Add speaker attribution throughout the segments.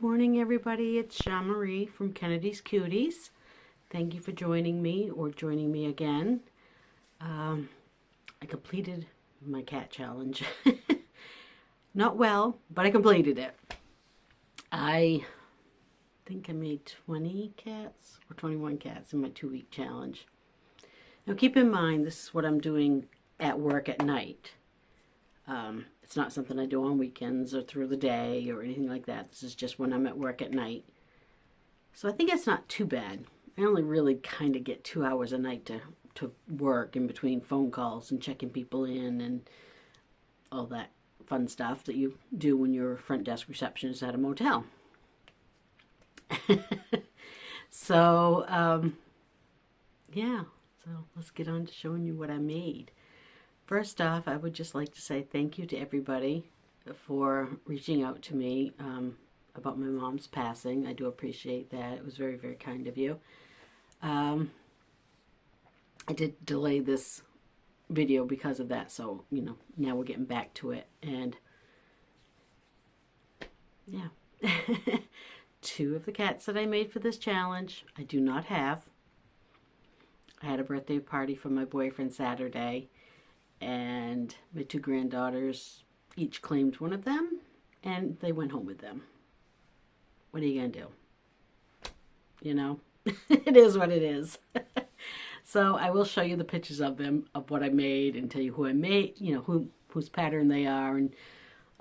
Speaker 1: morning, everybody. It's Jean Marie from Kennedy's Cuties. Thank you for joining me or joining me again. I completed my cat challenge. Not well, but I completed it. I think I made 20 cats or 21 cats in my 2-week challenge. Now keep in mind, this is what I'm doing at work at night. It's not something I do on weekends or through the day or anything like that. This is just when I'm at work at night. So I think it's not too bad. I only really kind of get 2 hours a night to work in between phone calls and checking people in and all that fun stuff that you do when you're a front desk receptionist at a motel. So, yeah. So let's get on to showing you what I made. First off, I would just like to say thank you to everybody for reaching out to me about my mom's passing. I do appreciate that. It was very, very kind of you. I did delay this video because of that, so, you know, now we're getting back to it. And, yeah. 2 of the cats that I made for this challenge, I do not have. I had a birthday party for my boyfriend Saturday, and my 2 granddaughters each claimed one of them, and they went home with them. What are you going to do? You know, it is what it is. So I will show you the pictures of them, of what I made, and tell you who I made, you know, whose pattern they are and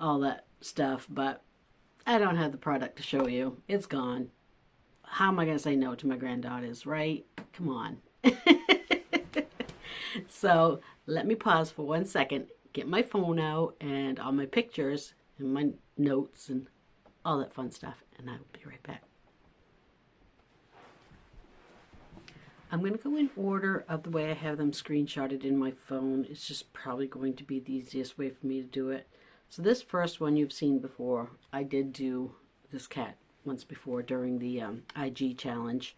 Speaker 1: all that stuff, but I don't have the product to show you. It's gone. How am I going to say no to my granddaughters, right? Come on. So let me pause for 1 second, get my phone out and all my pictures and my notes and all that fun stuff, and I will be right back. I'm going to go in order of the way I have them screenshotted in my phone. It's just probably going to be the easiest way for me to do it. So this first one you've seen before. I did do this cat once before during the IG challenge.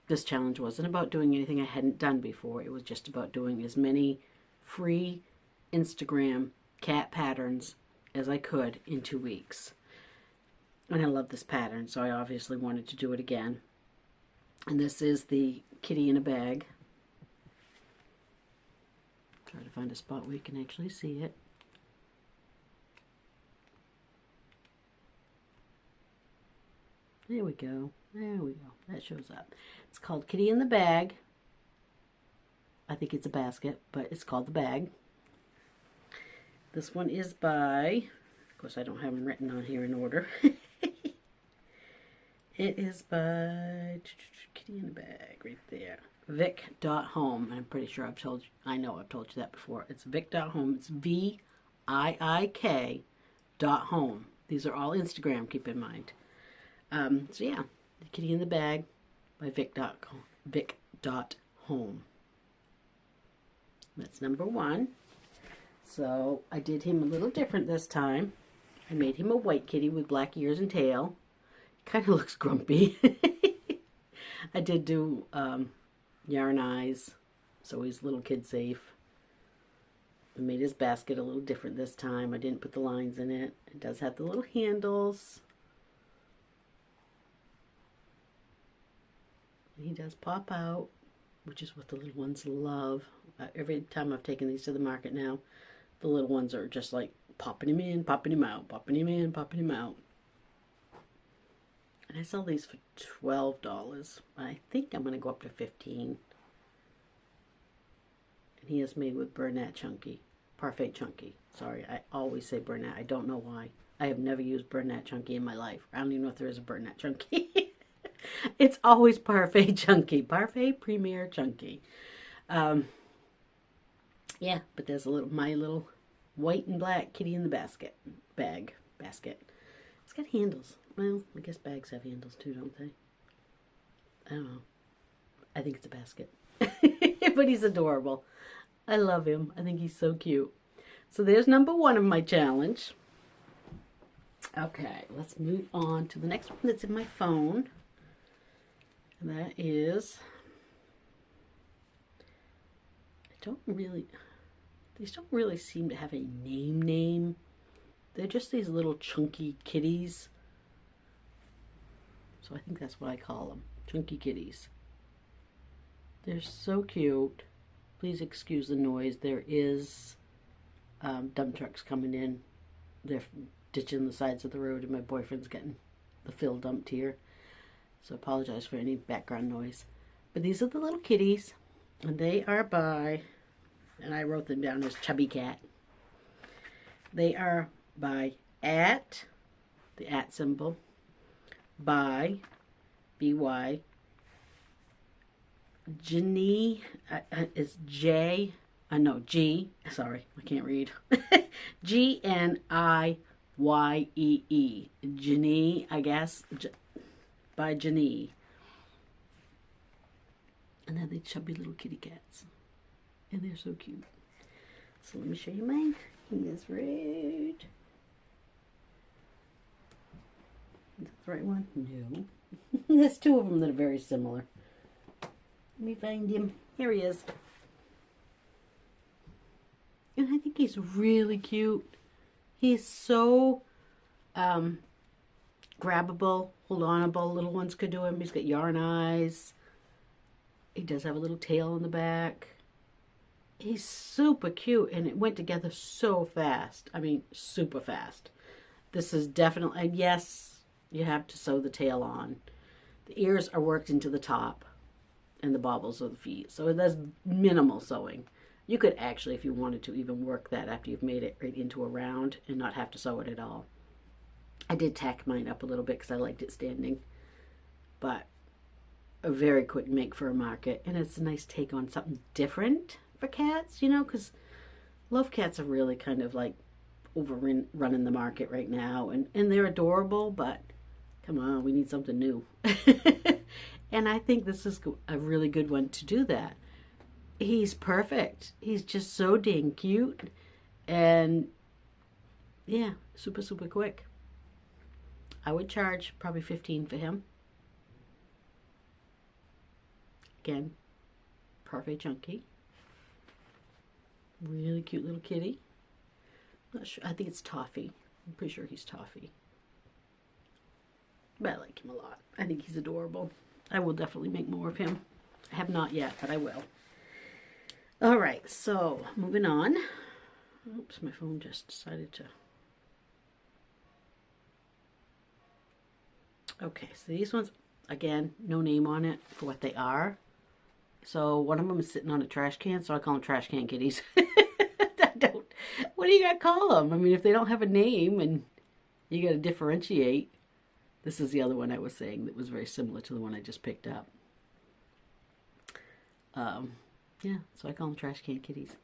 Speaker 1: This challenge wasn't about doing anything I hadn't done before. It was just about doing as many free Instagram cat patterns as I could in 2 weeks. And I love this pattern, so I obviously wanted to do it again. And this is the kitty in a bag. Try to find a spot where you can actually see it. There we go. There we go. That shows up. It's called Kitty in the Bag. I think it's a basket, but it's called the bag. This one is by, of course I don't have them written on here in order. It is by Kitty in the Bag right there. Vic.home. I'm pretty sure I've told you, I know I've told you that before. It's Vic.home. It's VIIK.home. These are all Instagram, keep in mind. So yeah, the Kitty in the Bag by Vic.home. That's number 1. So I did him a little different this time. I made him a white kitty with black ears and tail. Kind of looks grumpy. I did do yarn eyes, so he's little kid safe. I made his basket a little different this time. I didn't put the lines in it. It does have the little handles. He does pop out, which is what the little ones love. Every time I've taken these to the market now, the little ones are just like popping him in, popping him out, popping him in, popping him out. And I sell these for $12. I think I'm going to go up to $15. And he is made with Bernat Chunky. Parfait Chunky. Sorry, I always say Bernat. I don't know why. I have never used Bernat Chunky in my life. I don't even know if there is a Bernat Chunky. It's always Parfait Chunky. Parfait Premier Chunky. Yeah, but there's my little white and black kitty in the basket. Basket. It's got handles. Well, I guess bags have handles too, don't they? I don't know. I think it's a basket. But he's adorable. I love him. I think he's so cute. So there's number 1 of my challenge. Okay, let's move on to the next one that's in my phone. And that is, these don't really seem to have a name. They're just these little chunky kitties. So I think that's what I call them. Chunky kitties. They're so cute. Please excuse the noise. There is dump trucks coming in. They're ditching the sides of the road, and my boyfriend's getting the fill dumped here. So I apologize for any background noise. But these are the little kitties, and they are by, and I wrote them down as Chubby Cat. They are by at, the at symbol, by, B-Y, Ginny, is J, no, G, sorry, I can't read, G-N-I-Y-E-E, Ginny, I guess, by Ginny. And then they chubby little kitty cats, and they're so cute. So let me show you mine. He is red. Is that the right one? No. There's two of them that are very similar. Let me find him. Here he is. And I think he's really cute. He's so grabbable, hold-onable. Little ones could do him. He's got yarn eyes. He does have a little tail in the back. He's super cute, and it went together so fast. I mean, super fast. This is definitely, and yes, you have to sew the tail on. The ears are worked into the top and the baubles of the feet. So there's minimal sewing. You could actually, if you wanted to, even work that after you've made it right into a round and not have to sew it at all. I did tack mine up a little bit because I liked it standing. But a very quick make for a market. And it's a nice take on something different for cats, you know, because love cats are really kind of like running the market right now. And they're adorable, but come on, we need something new. And I think this is a really good one to do that. He's perfect. He's just so dang cute. And yeah, super, super quick. I would charge probably $15 for him. Again, perfect chunky. Really cute little kitty. Not sure. I think it's Toffee. I'm pretty sure he's Toffee. But I like him a lot. I think he's adorable. I will definitely make more of him. I have not yet, but I will. All right, so moving on. Oops, my phone just decided to. Okay, so these ones, again, no name on it for what they are. So one of them is sitting on a trash can, so I call them trash can kitties. What are you going to call them? I mean, if they don't have a name and you got to differentiate. This is the other one I was saying that was very similar to the one I just picked up. Yeah, so I call them trash can kitties.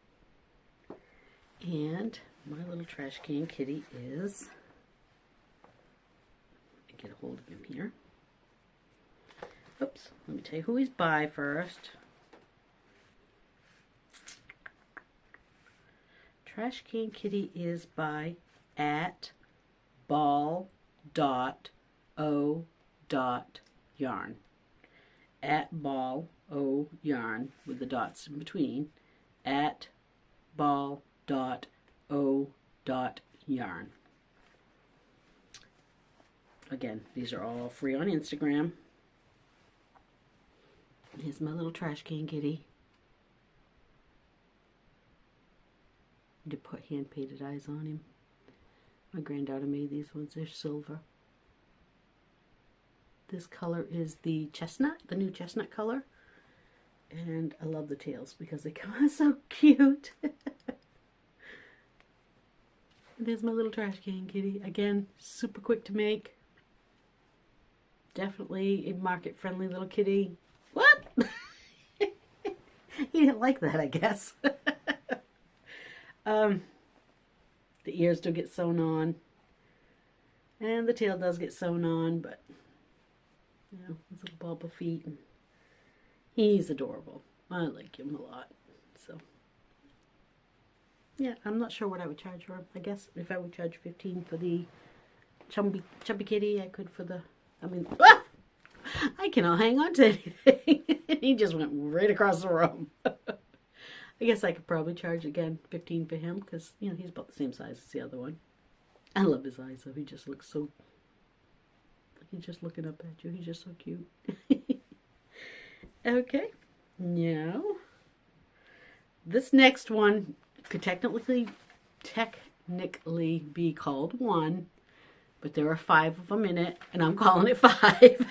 Speaker 1: And my little trash can kitty is, let me get a hold of him here. Oops, let me tell you who he's by first. Trash Can Kitty is by at ball.o.yarn. At ball.o.yarn with the dots in between. At ball.o.yarn. Again, these are all free on Instagram. Here's my little trash can kitty. To put hand painted eyes on him. My granddaughter made these ones. They're silver. This color is the chestnut, the new chestnut color. And I love the tails because they come out so cute. There's my little trash can kitty. Again, super quick to make. Definitely a market friendly little kitty. What? He didn't like that, I guess. The ears do get sewn on, and the tail does get sewn on, but you know, his little bobble feet, and he's adorable. I like him a lot. So yeah, I'm not sure what I would charge for him. I guess if I would charge $15 for the chubby kitty, I could for the. I mean, ah! I cannot hang on to anything. He just went right across the room. I guess I could probably charge again $15 for him because, you know, he's about the same size as the other one. I love his eyes though. He just looks so, like he's just looking up at you. He's just so cute. Okay. Now, this next one could technically be called one, but there are 5 of them in it, and I'm calling it 5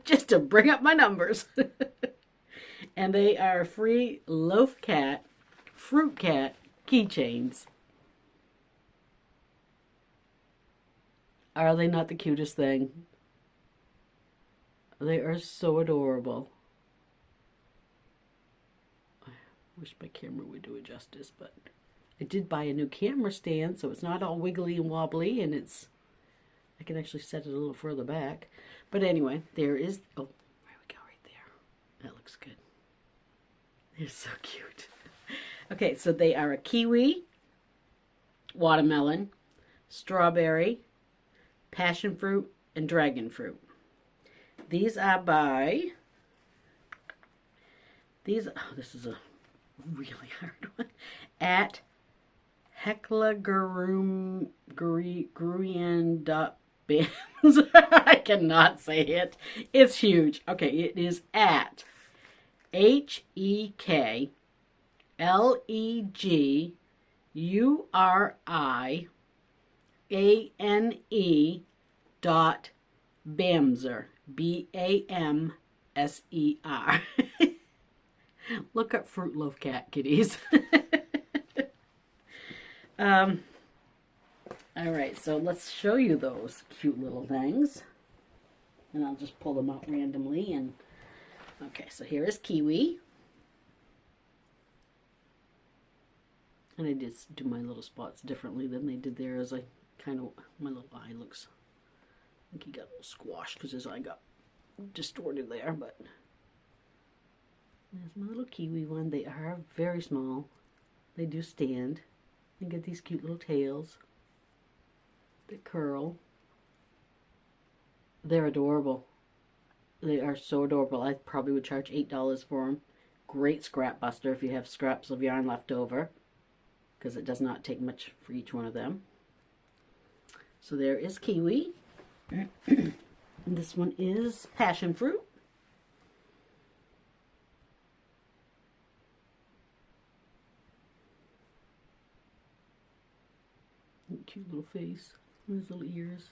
Speaker 1: just to bring up my numbers. And they are free Loaf Cat, Fruit Cat keychains. Are they not the cutest thing? They are so adorable. I wish my camera would do it justice, but I did buy a new camera stand, so it's not all wiggly and wobbly, and I can actually set it a little further back. But anyway, there is, oh, there we go, right there. That looks good. They're so cute. Okay, so they are a kiwi, watermelon, strawberry, passion fruit, and dragon fruit. These are by, oh, this is a really hard one, at Heklaguruian.Bands. I cannot say it. It's huge. Okay, it is at HEKLEGURIANE.Bamser. BAMSER. Look up Fruit Loaf Cat, kitties. All right, so let's show you those cute little things. And I'll just pull them out randomly. And okay, so here is Kiwi. And I did do my little spots differently than they did theirs. I kind of, my little eye looks, I think he got a little squashed because his eye got distorted there, but there's my little Kiwi one. They are very small. They do stand. You get these cute little tails that curl. They're adorable. They are so adorable. I probably would charge $8 for them. Great scrap buster if you have scraps of yarn left over, because it does not take much for each one of them. So there is Kiwi. This one is passion fruit. Cute little face, and his little ears.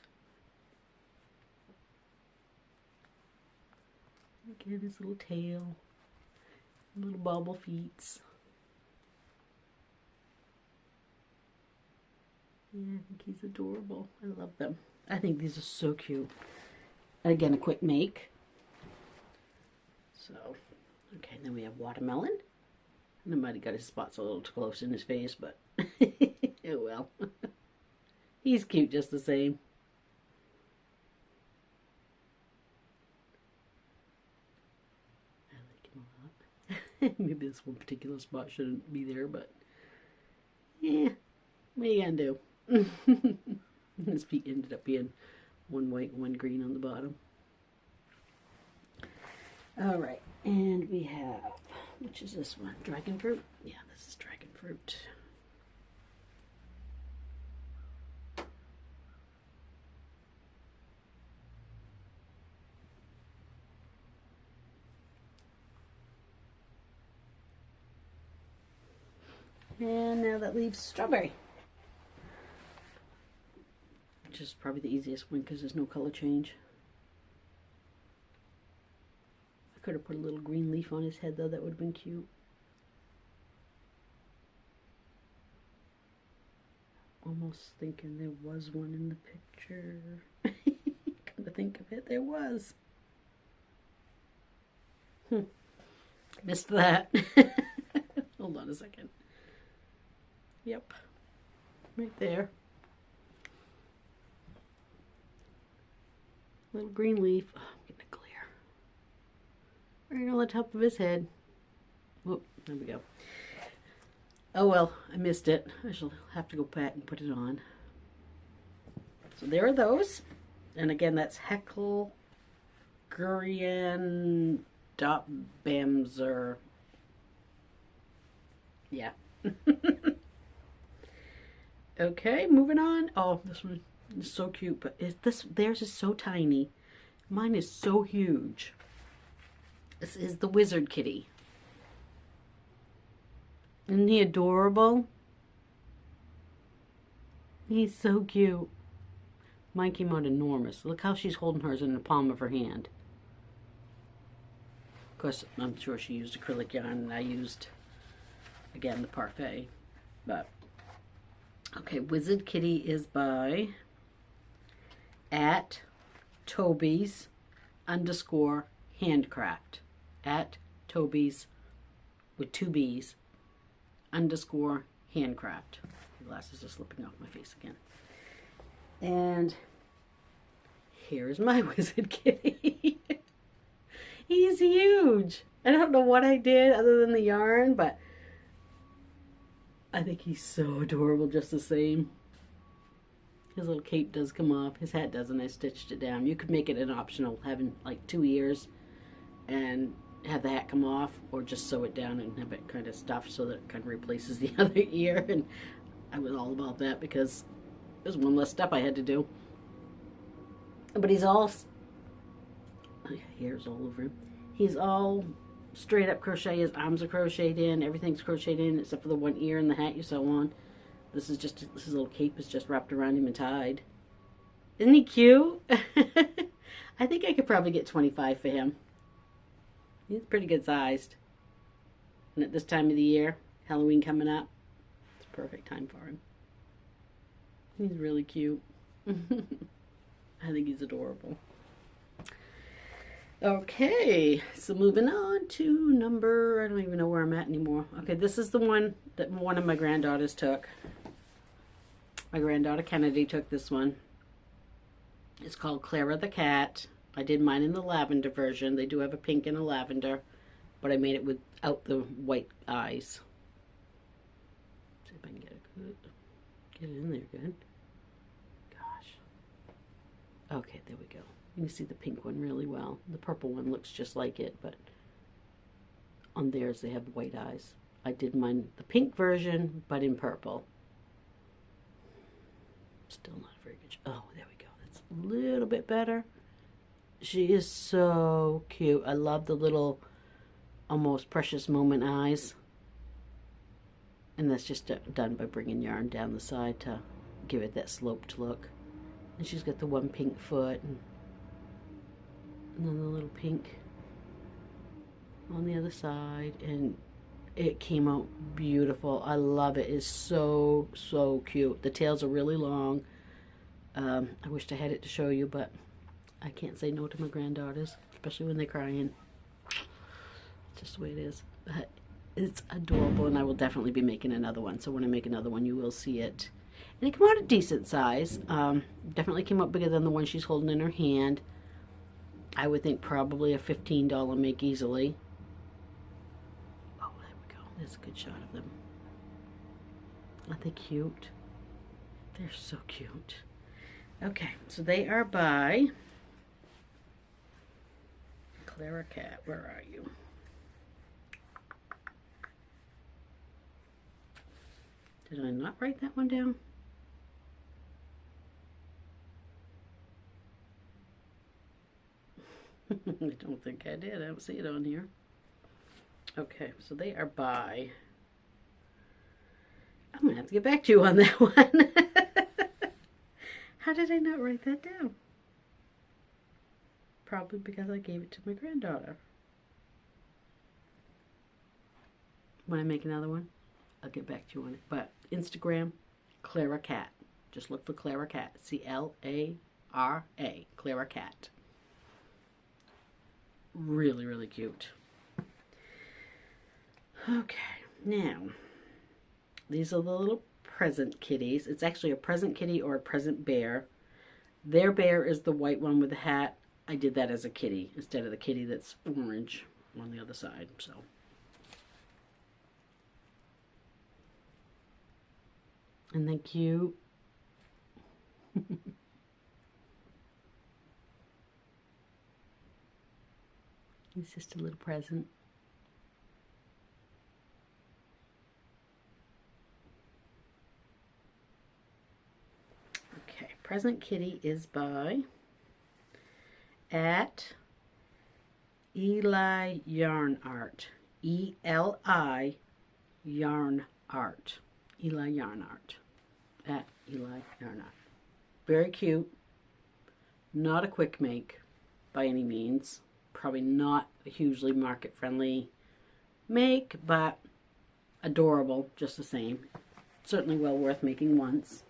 Speaker 1: Again, his little tail, little bobble feet. Yeah, I think he's adorable. I love them. I think these are so cute. And again, a quick make. So, okay, then we have watermelon. And I might have got his spots a little too close in his face, but oh well. He's cute just the same. I like him a lot. Maybe this one particular spot shouldn't be there, but yeah, what are you gonna do? His feet ended up being one white, one green on the bottom. All right, and we have, which is this one? Dragon fruit? Yeah, this is dragon fruit. And now that leaves strawberry, which is probably the easiest one because there's no color change. I could have put a little green leaf on his head though, that would have been cute. Almost thinking there was one in the picture. Come to think of it, there was. Missed that. Hold on a second. Yep, right there. Little green leaf. Oh, I'm getting a glare. Right on the top of his head. Whoop, there we go. Oh well, I missed it. I shall have to go back and put it on. So there are those. And again, that's Heklagurian.Bamser. Yeah. Okay, moving on. Oh, this one is so cute, but theirs is so tiny. Mine is so huge. This is the Wizard Kitty. Isn't he adorable? He's so cute. Mine came out enormous. Look how she's holding hers in the palm of her hand. Of course, I'm sure she used acrylic yarn, and I used, again, the Parfait. But, okay, Wizard Kitty is by @Toby's_handcraft. @Toby's with 2 B's _handcraft. The glasses are slipping off my face again. And here's my Wizard Kitty. He's huge. I don't know what I did other than the yarn, but I think he's so adorable just the same. His little cape does come off. His hat doesn't. I stitched it down. You could make it an optional, having like 2 ears and have the hat come off, or just sew it down and have it kind of stuffed so that it kind of replaces the other ear. And I was all about that because there's one less step I had to do. But he's all, hairs all over him. He's all straight up crochet. His arms are crocheted in. Everything's crocheted in except for the one ear and the hat you sew on. This little cape is just wrapped around him and tied. Isn't he cute? I think I could probably get 25 for him. He's pretty good sized. And at this time of the year, Halloween coming up, it's a perfect time for him. He's really cute. I think he's adorable. Okay, so moving on to number, I don't even know where I'm at anymore. Okay, this is the one that one of my granddaughters took. My granddaughter Kennedy took this one. It's called Clara the Cat. I did mine in the lavender version. They do have a pink and a lavender, but I made it without the white eyes. See if I can get it in there good. Gosh. Okay, there we go. You can see the pink one really well. The purple one looks just like it, but on theirs they have white eyes. I did mine the pink version, but in purple. Still not very good. Oh, there we go. That's a little bit better. She is so cute. I love the little almost precious moment eyes. And that's just done by bringing yarn down the side to give it that sloped look. And she's got the one pink foot and then the little pink on the other side. And it came out beautiful. I love it. It's so, so cute. The tails are really long. I wished I had it to show you, but I can't say no to my granddaughters, especially when they're crying. It's just the way it is. But it's adorable, and I will definitely be making another one. So when I make another one, you will see it. And it came out a decent size. Definitely came out bigger than the one she's holding in her hand. I would think probably a $15 make easily. Oh, there we go. There's a good shot of them. Aren't they cute? They're so cute. Okay, so they are by Clara Cat. Where are you? Did I not write that one down? I don't think I did. I don't see it on here. Okay, so they are by... I'm going to have to get back to you on that one. How did I not write that down? Probably because I gave it to my granddaughter. When I make another one, I'll get back to you on it. But Instagram, Clara Cat. Just look for Clara Cat. C-L-A-R-A. Clara Cat. Really, really cute. Okay, now, these are the little present kitties. It's actually a present kitty or a present bear. Their bear is the white one with the hat. I did that as a kitty instead of the kitty that's orange on the other side. So, and they're cute. It's just a little present. present kitty is by at Eli Yarn Art. E-L-I Yarn Art. Eli Yarn Art. At Eli Yarn Art. Very cute. Not a quick make by any means. Probably not a hugely market friendly make, but adorable just the same. Certainly well worth making once.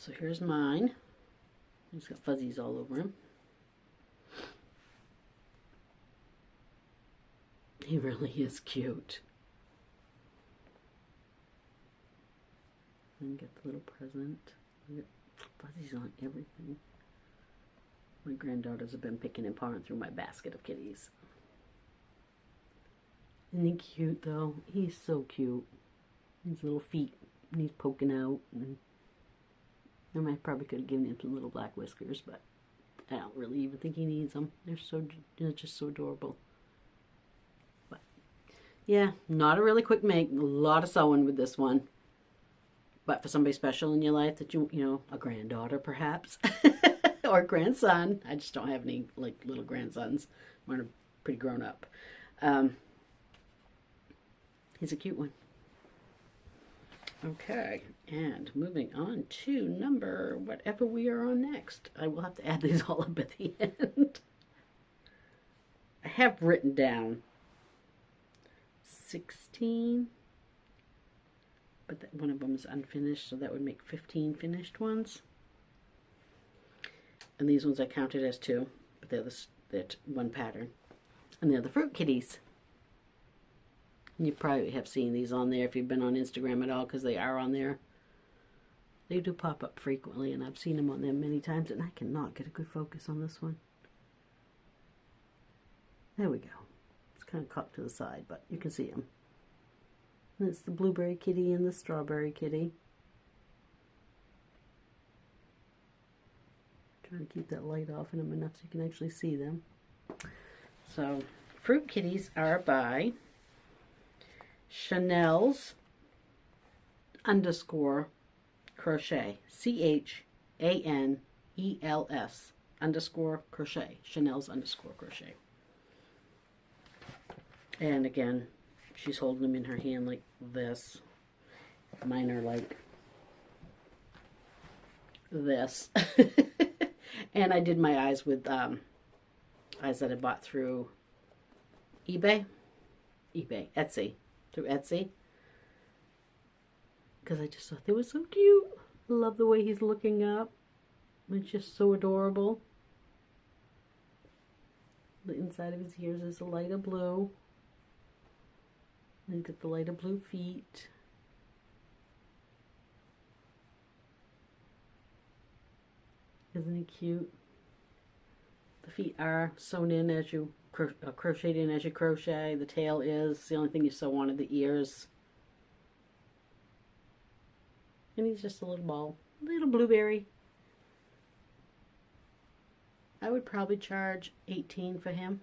Speaker 1: So here's mine. He's got fuzzies all over him. He really is cute. And get the little present. Get fuzzies on everything. My granddaughters have been picking and pawing through my basket of kitties. Isn't he cute though? He's so cute. His little feet, and he's poking out. And I probably could have given him some little black whiskers, but I don't really even think he needs them. They're just so adorable. But yeah, not a really quick make. A lot of sewing with this one. But for somebody special in your life that you know, a granddaughter perhaps, or grandson. I just don't have any like little grandsons. Mine are pretty grown up. He's a cute one. Okay, and moving on to number whatever we are on next. I will have to add these all up at the end. I have written down 16, but one of them is unfinished, so that would make 15 finished ones. And these ones I counted as 2, but they're one pattern. And they're the Fruit Kitties. You probably have seen these on there if you've been on Instagram at all, because they are on there. They do pop up frequently, and I've seen them on there many times, and I cannot get a good focus on this one. There we go. It's kind of cocked to the side, but you can see them. And it's the blueberry kitty and the strawberry kitty. Trying to keep that light off in them enough so you can actually see them. So, Fruit Kitties are by Chanel's _ crochet. CHANELS _ crochet. Chanel's _ crochet. And again, she's holding them in her hand like this. Mine are like this. And I did my eyes with eyes that I bought through Etsy. Through Etsy, because I just thought they were so cute. I love the way he's looking up. It's just so adorable. The inside of his ears is a lighter blue. And he's got the lighter blue feet. Isn't he cute? The feet are sewn in as you crocheted in as you crochet. The tail is the only thing you sew on are the ears. And he's just a little ball, little blueberry. I would probably charge $18 for him.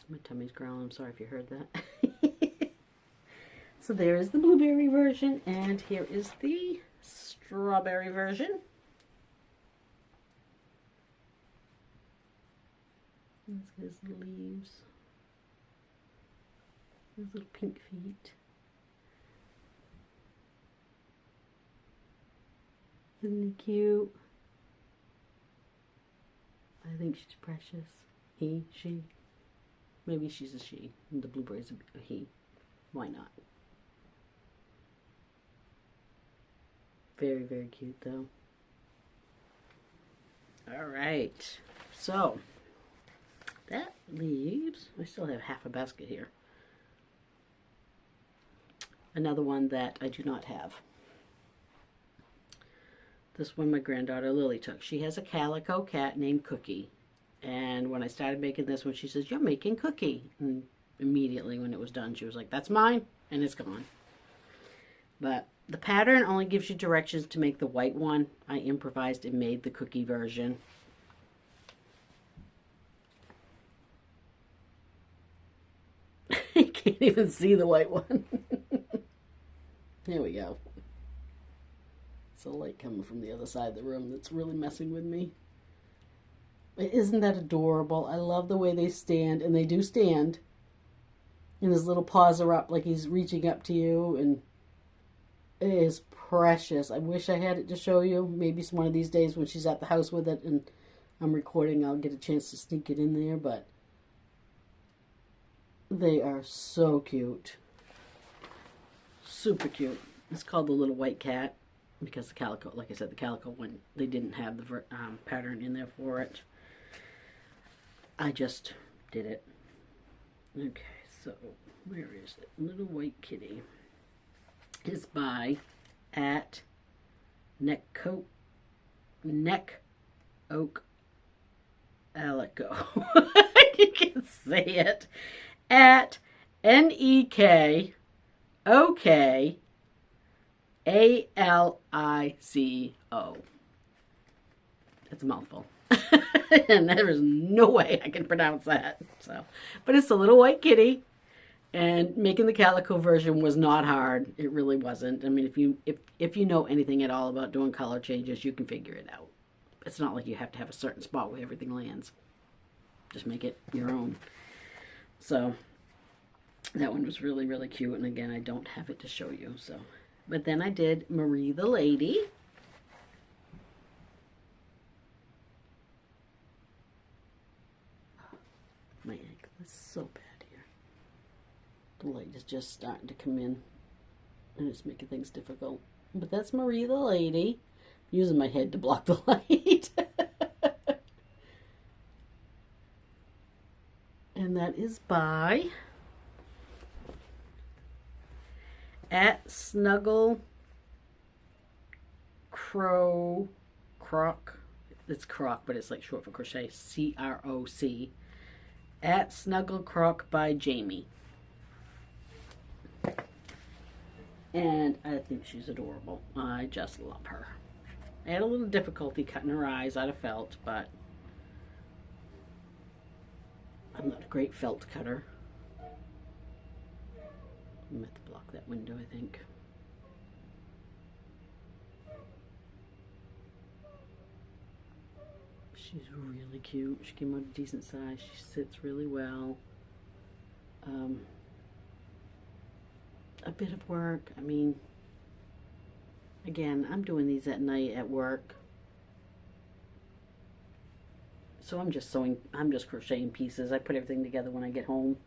Speaker 1: My tummy's growling. I'm sorry if you heard that. So there is the blueberry version, and here is the strawberry version. There's his leaves. His little pink feet. Isn't he cute? I think she's precious. He, she. Maybe she's a she. And the blueberry's a he. Why not? Very, very cute though. Alright. So, that leaves, I still have half a basket here. Another one that I do not have. This one my granddaughter Lily took. She has a calico cat named Cookie. And when I started making this one, she says, "You're making Cookie." And immediately when it was done, she was like, "That's mine," and it's gone. But the pattern only gives you directions to make the white one. I improvised and made the Cookie version. You can't even see the white one. There we go. It's a light coming from the other side of the room that's really messing with me. Isn't that adorable? I love the way they stand, and they do stand. And his little paws are up like he's reaching up to you, and it is precious. I wish I had it to show you. Maybe it's one of these days when she's at the house with it and I'm recording, I'll get a chance to sneak it in there, but they are so cute. Super cute. It's called the Little White Cat because the calico, like I said, the calico one, they didn't have the pattern in there for it. I just did it. Okay, so where is it? Little White Kitty is by at Neck Oak Alico. You can say it. At NEKOKALICO. It's a mouthful. And there is no way I can pronounce that. So, but it's a little white kitty. And making the calico version was not hard. It really wasn't. I mean, if you know anything at all about doing color changes, you can figure it out. It's not like you have to have a certain spot where everything lands. Just make it your own. So that one was really, really cute. And again, I don't have it to show you. So, but then I did Marie the Lady. My ankle is so bad here. The light is just starting to come in, and it's making things difficult. But that's Marie the Lady. I'm using my head to block the light. And that is by at Snuggle Croc. It's Croc, but it's like short for crochet. CROC. At Snuggle Croc by Jamie. And I think she's adorable. I just love her. I had a little difficulty cutting her eyes out of felt, but I'm not a great felt cutter. I'm going to have to block that window, I think. She's really cute. She came out a decent size. She sits really well. A bit of work. I mean, again, I'm doing these at night at work. So I'm just sewing, I'm just crocheting pieces. I put everything together when I get home.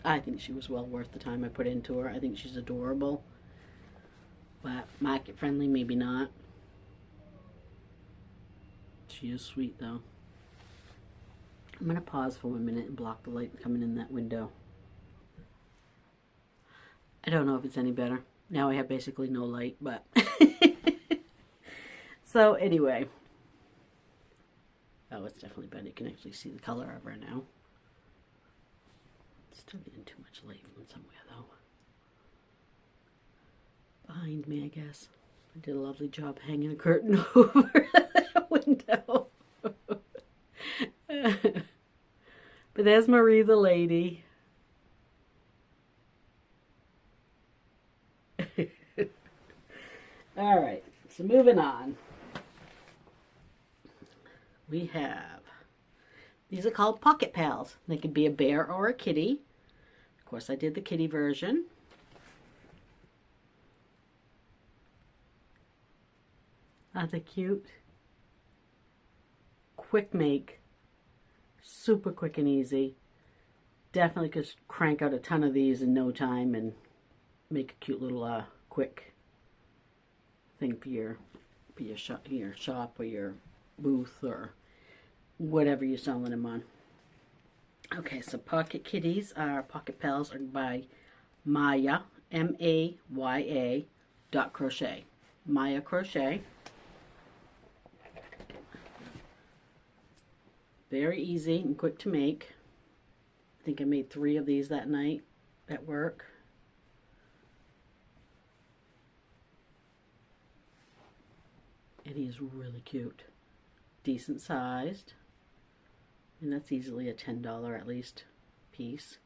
Speaker 1: I think she was well worth the time I put into her. I think she's adorable. But market friendly, maybe not. She is sweet though. I'm going to pause for 1 minute and block the light coming in that window. I don't know if it's any better. Now I have basically no light, but... So anyway. Oh, it's definitely better. You can actually see the color of her now. Still getting too much light from somewhere though. Behind me, I guess. I did a lovely job hanging a curtain over the window. But there's Marie the Lady. All right, so moving on. We have, these are called Pocket Pals. They could be a bear or a kitty. Of course, I did the kitty version. Aren't they cute? Quick make. Super quick and easy. Definitely could crank out a ton of these in no time and make a cute little quick thing for your shop or your booth or whatever you're selling them on. Okay, so Pocket Pals are by Maya, M-A-Y-A .crochet. Maya Crochet. Very easy and quick to make. I think I made 3 of these that night at work. And he's really cute. Decent sized. And that's easily a $10 at least piece.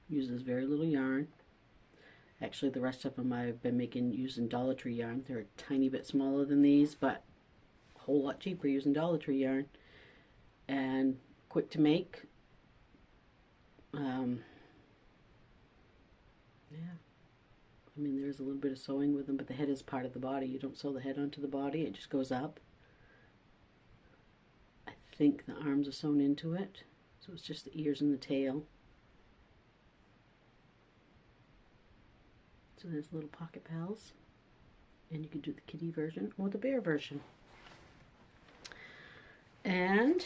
Speaker 1: Uses very little yarn. Actually, the rest of them I've been making using Dollar Tree yarn. They're a tiny bit smaller than these, but a whole lot cheaper using Dollar Tree yarn. And quick to make. Yeah. I mean, there's a little bit of sewing with them, but the head is part of the body. You don't sew the head onto the body. It just goes up. I think the arms are sewn into it. So it's just the ears and the tail. So there's little pocket pals. And you can do the kitty version or the bear version. And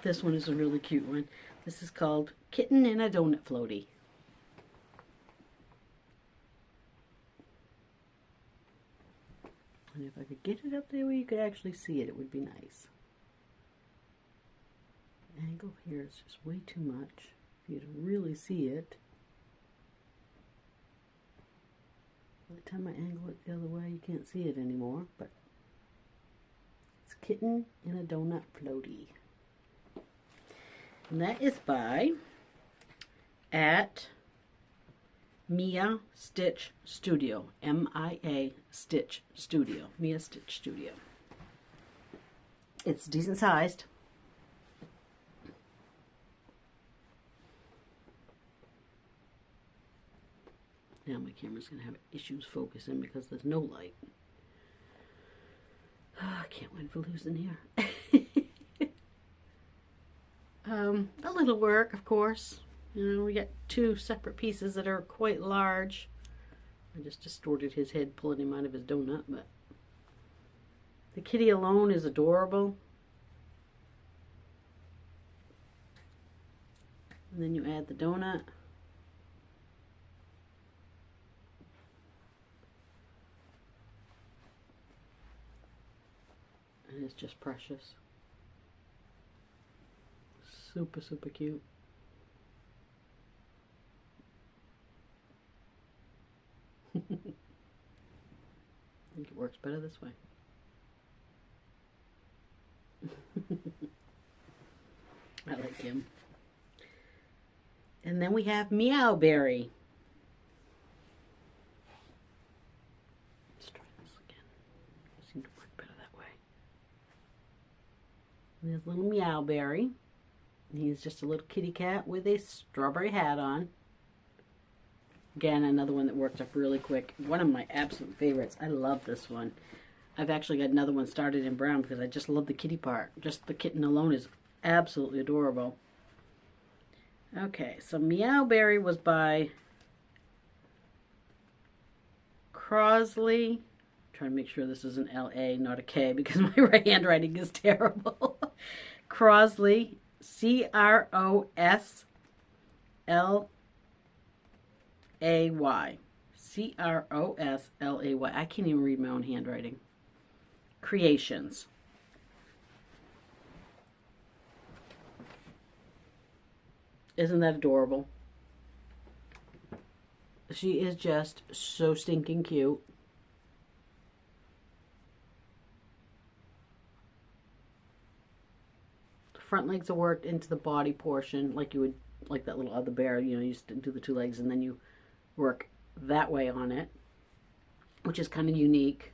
Speaker 1: this one is a really cute one. This is called Kitten in a Donut Floaty. And if I could get it up there where you could actually see it, it would be nice. The angle here is just way too much for you to really see it. By the time I angle it the other way, you can't see it anymore, but it's Kitten in a Donut Floaty. And that is by at Mia Stitch Studio. M-I-A Stitch Studio. Mia Stitch Studio. It's decent sized. Now my camera's going to have issues focusing because there's no light. Oh, I can't win for losing here. A little work, of course. You know, we got two separate pieces that are quite large. I just distorted his head, pulling him out of his donut, but the kitty alone is adorable. And then you add the donut. And it's just precious. Super, super cute. I think it works better this way. I like him. And then we have Meowberry. Let's try this again. It seemed to work better that way. And there's little Meowberry. He's just a little kitty cat with a strawberry hat on. Again, another one that worked up really quick. One of my absolute favorites. I love this one. I've actually got another one started in brown because I just love the kitty part. Just the kitten alone is absolutely adorable. Okay, so Meowberry was by Crosley. I'm trying to make sure this is an L-A, not a K, because my handwriting is terrible. Crosley. C-R-O-S-L-A-Y. C-R-O-S-L-A-Y. I can't even read my own handwriting. Creations. Isn't that adorable? She is just so stinking cute. Front legs are worked into the body portion like you would, like that little other bear, you know, you just do the two legs and then you work that way on it, which is kind of unique.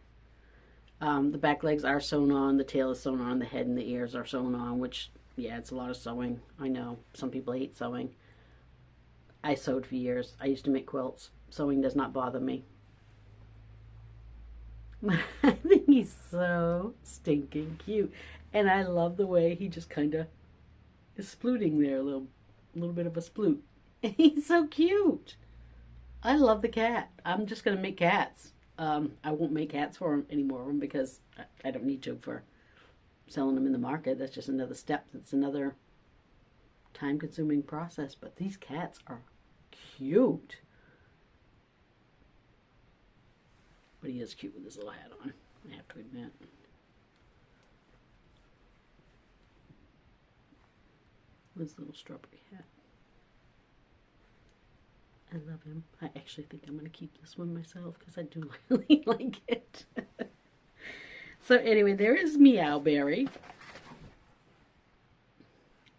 Speaker 1: The back legs are sewn on, the tail is sewn on, the head and the ears are sewn on, which, yeah, it's a lot of sewing. I know, some people hate sewing. I sewed for years. I used to make quilts. Sewing does not bother me. I think he's so stinking cute. And I love the way he just kind of is splooting there, a little bit of a sploot. He's so cute. I love the cat. I'm just going to make cats. I won't make cats for him anymore because I don't need to for selling them in the market. That's just another step. That's another time-consuming process. But these cats are cute. But he is cute with his little hat on, I have to admit. With his little strawberry hat. I love him. I actually think I'm going to keep this one myself because I do really like it. So anyway, there is Meowberry.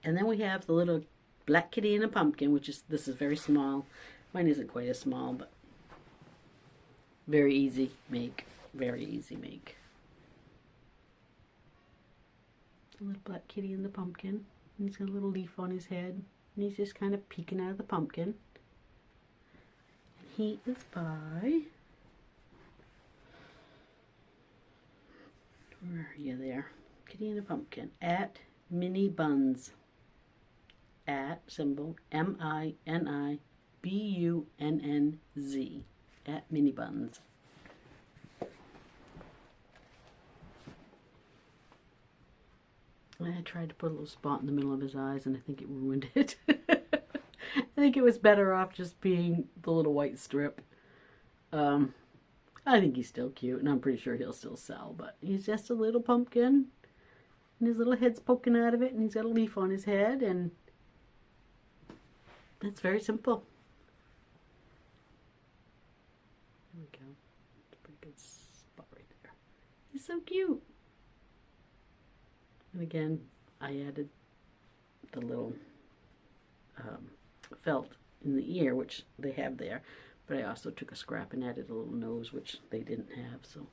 Speaker 1: And then we have the little black kitty and a pumpkin, which is, this is very small. Mine isn't quite as small, but very easy make. Very easy make. The little black kitty in the pumpkin. He's got a little leaf on his head. And he's just kind of peeking out of the pumpkin. He is by... Where are you there? Kitty in a pumpkin. At Mini Buns. At symbol MINIBUNNZ. At Mini Buns. I tried to put a little spot in the middle of his eyes and I think it ruined it. I think it was better off just being the little white strip. I think he's still cute and I'm pretty sure he'll still sell, but he's just a little pumpkin and his little head's poking out of it and he's got a leaf on his head and it's very simple. There we go. It's a pretty good spot right there. He's so cute. And again, I added the little felt in the ear, which they have there. But I also took a scrap and added a little nose, which they didn't have. So,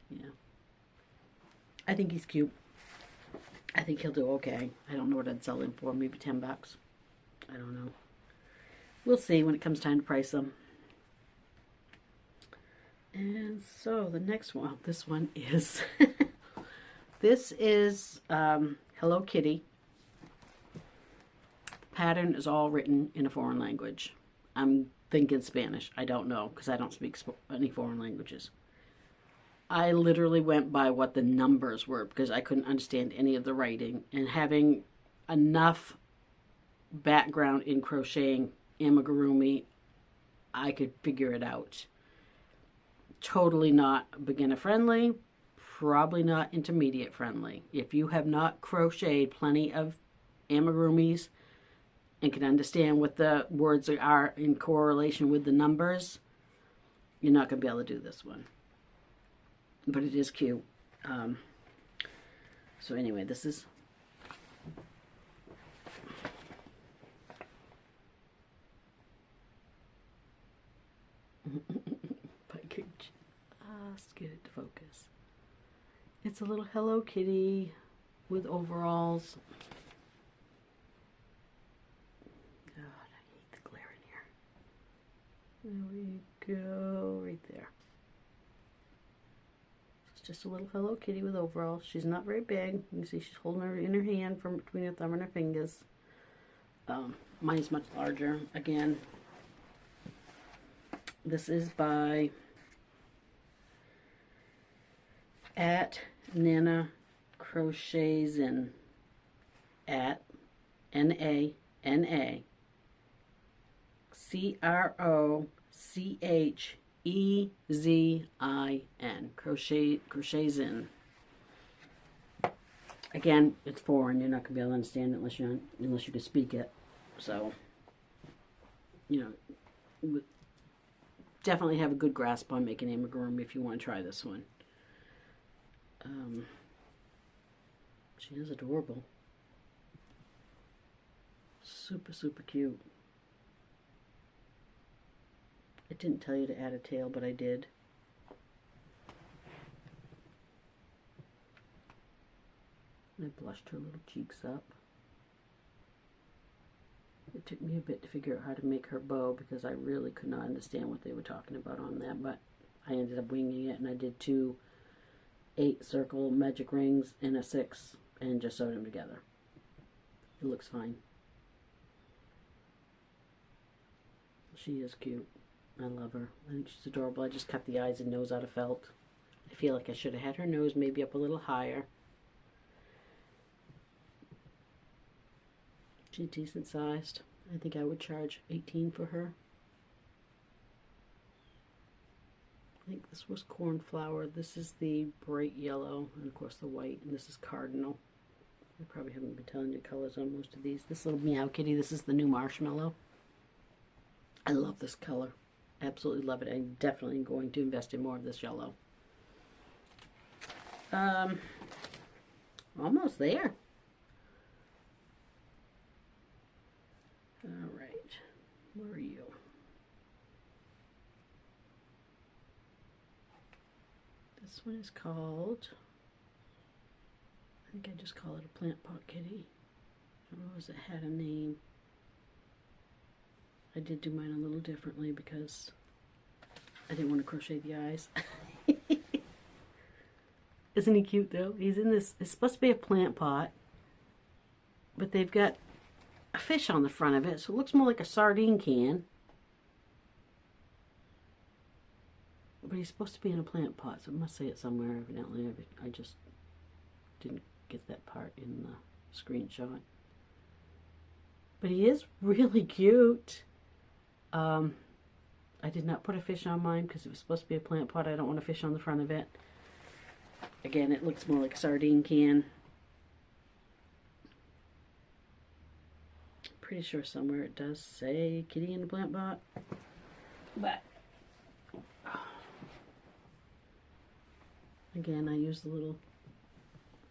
Speaker 1: yeah. I think he's cute. I think he'll do okay. I don't know what I'd sell him for. Maybe $10. I don't know. We'll see when it comes time to price them. And so the next one, this one is... This is Hello Kitty. The pattern is all written in a foreign language. I'm thinking Spanish. I don't know because I don't speak any foreign languages. I literally went by what the numbers were because I couldn't understand any of the writing. And having enough background in crocheting amigurumi, I could figure it out. Totally not beginner friendly. Probably not intermediate friendly. If you have not crocheted plenty of amigurumis and can understand what the words are in correlation with the numbers, you're not going to be able to do this one. But it is cute. So anyway, this is... if I could just get it to focus. It's a little Hello Kitty with overalls. God, I hate the glare in here. There we go, right there. It's just a little Hello Kitty with overalls. She's not very big. You can see she's holding her in her hand from between her thumb and her fingers. Mine's much larger. Again, this is by at Nana Crochets In. At NANA CROCHEZIN. Crochets In. Again, it's foreign. You're not gonna be able to understand it unless you can speak it. So, you know, definitely have a good grasp on making amigurumi if you want to try this one. She is adorable. Super, super cute. It didn't tell you to add a tail, but I did. I blushed her little cheeks up. It took me a bit to figure out how to make her bow because I really could not understand what they were talking about on that, but I ended up winging it and I did 2 8 circle magic rings and a 6 and just sewed them together. It looks fine. She is cute. I love her. I think she's adorable. I just cut the eyes and nose out of felt. I feel like I should have had her nose maybe up a little higher. She's decent sized. I think I would charge $18 for her. I think this was cornflower. This is the bright yellow, and of course the white, and this is cardinal. I probably haven't been telling you colors on most of these. This little Meow Kitty, this is the new marshmallow. I love this color. Absolutely love it. I'm definitely going to invest in more of this yellow. Almost there. All right. Where are you? This one is called, I think I just call it a plant pot kitty. I don't know if it had a name. I did do mine a little differently because I didn't want to crochet the eyes. Isn't he cute though? He's in this, it's supposed to be a plant pot, but they've got a fish on the front of it, so it looks more like a sardine can. But he's supposed to be in a plant pot, so it must say it somewhere evidently. I just didn't get that part in the screenshot. But he is really cute. I did not put a fish on mine because it was supposed to be a plant pot. I don't want a fish on the front of it. Again, it looks more like a sardine can. Pretty sure somewhere it does say kitty in the plant pot. But again, I use the little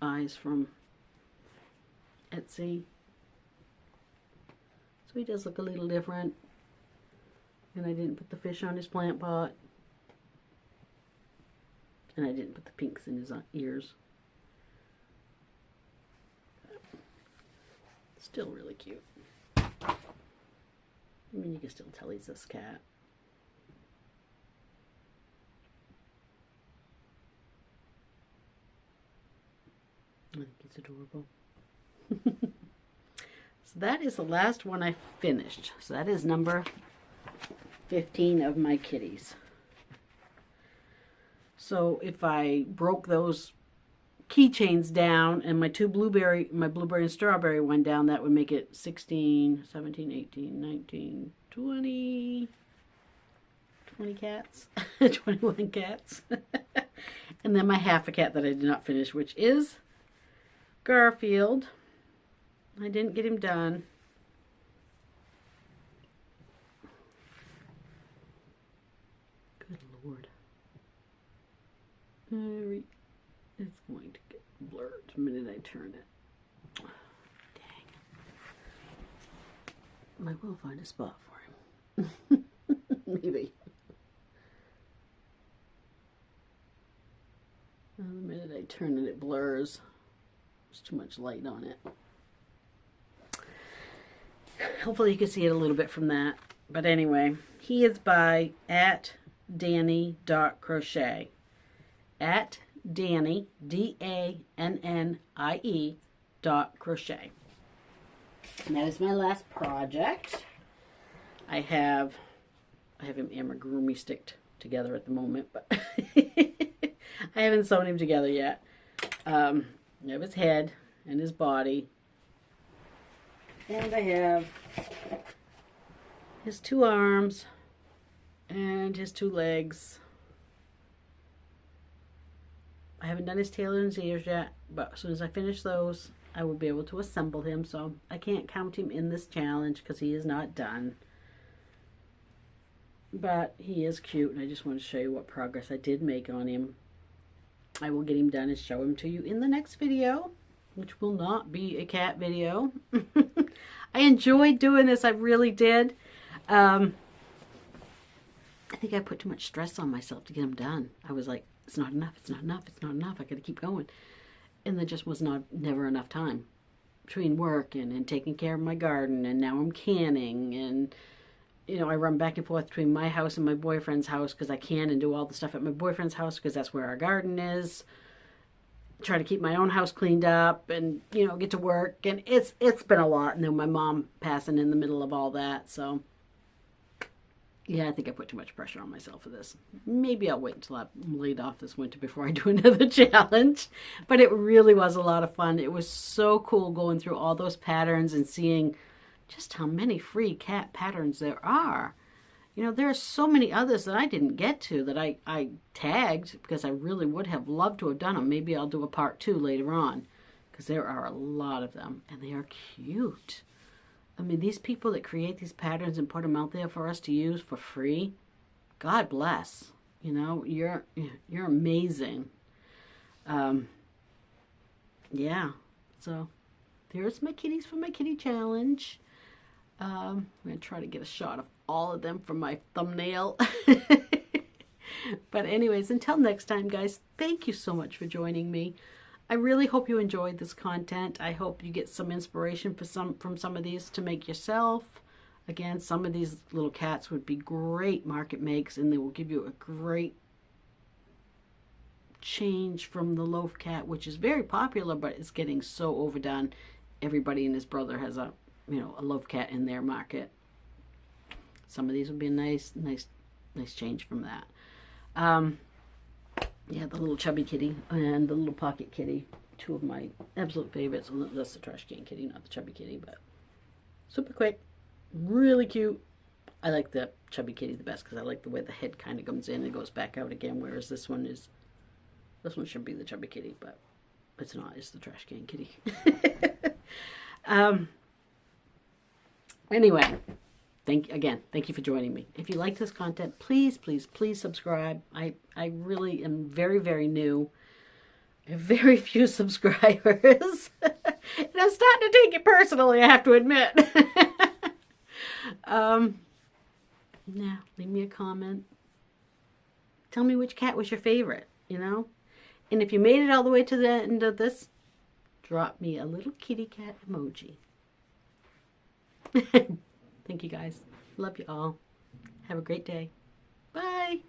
Speaker 1: eyes from Etsy. So he does look a little different. And I didn't put the fish on his plant pot. And I didn't put the pinks in his ears. Still really cute. I mean, you can still tell he's this cat. I think he's adorable. So that is the last one I finished. So that is number 15 of my kitties. So if I broke those keychains down and my blueberry and strawberry one down, that would make it 16, 17, 18, 19, 20 cats. 21 cats. And then my half a cat that I did not finish, which is Garfield. I didn't get him done. Good Lord. It's going to get blurred the minute I turn it. Dang. I will find a spot for him. Maybe. The minute I turn it, it blurs. There's too much light on it. Hopefully you can see it a little bit from that. But anyway, he is by @Dannie.crochet. @Dannie, DANNIE .crochet. And that is my last project. I have him amigurumi sticked together at the moment, but I haven't sewn him together yet. I have his head and his body. And I have his 2 arms and his 2 legs. I haven't done his tail and his ears yet, but as soon as I finish those, I will be able to assemble him. So I can't count him in this challenge because he is not done. But he is cute, and I just want to show you what progress I did make on him. I will get him done and show him to you in the next video, which will not be a cat video. I enjoyed doing this, I really did. I think I put too much stress on myself to get him done. I was like, it's not enough, it's not enough, it's not enough, I gotta keep going. And there just was never enough time between work and taking care of my garden, and now I'm canning, and you know, I run back and forth between my house and my boyfriend's house because I can and do all the stuff at my boyfriend's house because that's where our garden is. Try to keep my own house cleaned up and, you know, get to work. And it's been a lot. And then my mom passing in the middle of all that. So, yeah, I think I put too much pressure on myself for this. Maybe I'll wait until I'm laid off this winter before I do another challenge. But it really was a lot of fun. It was so cool going through all those patterns and seeing just how many free cat patterns there are. You know, there are so many others that I didn't get to that I tagged because I really would have loved to have done them. Maybe I'll do a part 2 later on because there are a lot of them and they are cute. I mean, these people that create these patterns and put them out there for us to use for free, God bless. You know, you're amazing. Yeah, so there's my kitties for my kitty challenge. I'm going to try to get a shot of all of them for my thumbnail. But anyways, until next time, guys, thank you so much for joining me. I really hope you enjoyed this content. I hope you get some inspiration from some of these to make yourself. Again, some of these little cats would be great market makes, and they will give you a great change from the loaf cat, which is very popular, but it's getting so overdone. Everybody and his brother has a loaf cat in their market. Some of these would be a nice change from that. Yeah, the little chubby kitty and the little pocket kitty, two of my absolute favorites. Well, that's the trash can kitty, not the chubby kitty, but super quick, really cute. I like the chubby kitty the best because I like the way the head kind of comes in and goes back out again, whereas this one should be the chubby kitty, but it's not. It's the trash can kitty. Anyway, thank you for joining me. If you like this content, please subscribe. I really am very new. I have very few subscribers. And I'm starting to take it personally, I have to admit. Yeah, leave me a comment. Tell me which cat was your favorite, And if you made it all the way to the end of this, drop me a little kitty cat emoji. Thank you guys. Love you all. Have a great day. Bye.